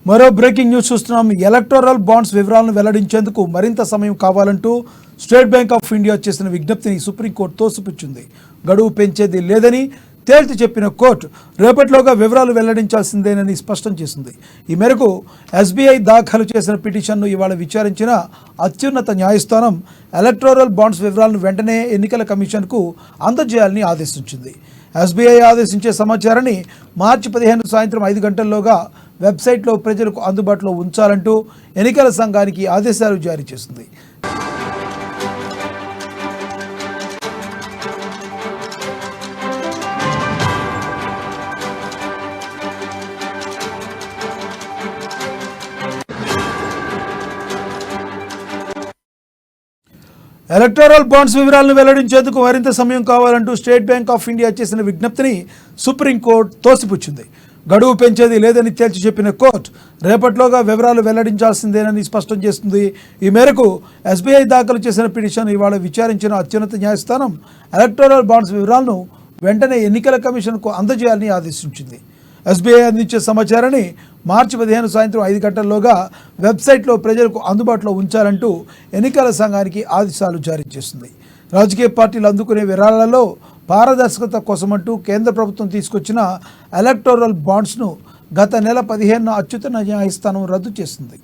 మరో breaking news చూస్తున్నాం. Electoral bonds వివరాలను వెల్లడించేందుకు మరింత సమయం కావాలంటూ స్టేట్ బ్యాంక్ ఆఫ్ ఇండియా చేసిన విజ్ఞప్తిని సుప్రీంకోర్టు తోసిపుచ్చింది. గడువు పెంచేది లేదని తేల్చి చెప్పిన కోర్టు రేపటిలోగా వివరాలు వెల్లడించాల్సిందేనని స్పష్టం చేసింది. ఈ మేరకు ఎస్బీఐ దాఖలు చేసిన పిటిషన్ను ఇవాళ విచారించిన అత్యున్నత న్యాయస్థానం ఎలక్టోరల్ బాండ్స్ వివరాలను వెంటనే ఎన్నికల కమిషన్కు అందజేయాలని ఆదేశించింది. ఎస్బీఐ ఆదేశించే సమాచారాన్ని మార్చి 15 సాయంత్రం 5 గంటల్లోగా వెబ్సైట్లో ప్రజలకు అందుబాటులో ఉంచాలంటూ ఎన్నికల సంఘానికి ఆదేశాలు జారీ చేసింది. ఎలక్టోరల్ బాండ్స్ వివరాలను వెల్లడించేందుకు మరింత సమయం కావాలంటూ స్టేట్ బ్యాంక్ ఆఫ్ ఇండియా చేసిన విజ్ఞప్తిని సుప్రీంకోర్టు తోసిపుచ్చింది. గడువు పెంచేది లేదని తేల్చి చెప్పిన కోర్టు రేపటిలోగా వివరాలు వెల్లడించాల్సిందేనని స్పష్టం చేస్తుంది. ఈ మేరకు ఎస్బీఐ దాఖలు చేసిన పిటిషన్ ఇవాళ విచారించిన అత్యున్నత న్యాయస్థానం ఎలక్టోరల్ బాండ్స్ వివరాలను వెంటనే ఎన్నికల కమిషన్కు అందజేయాలని ఆదేశించింది. ఎస్బీఐ అందించే సమాచారాన్ని మార్చి 15 సాయంత్రం 5 గంటల్లోగా వెబ్సైట్లో ప్రజలకు అందుబాటులో ఉంచాలంటూ ఎన్నికల సంఘానికి ఆదేశాలు జారీ చేస్తుంది. రాజకీయ పార్టీలు అందుకునే విరాళాలలో పారదర్శకత కోసమంటూ కేంద్ర ప్రభుత్వం తీసుకొచ్చిన ఎలక్టోరల్ బాండ్స్ను గత నెల 15న అత్యున్నత న్యాయస్థానం రద్దు చేసింది.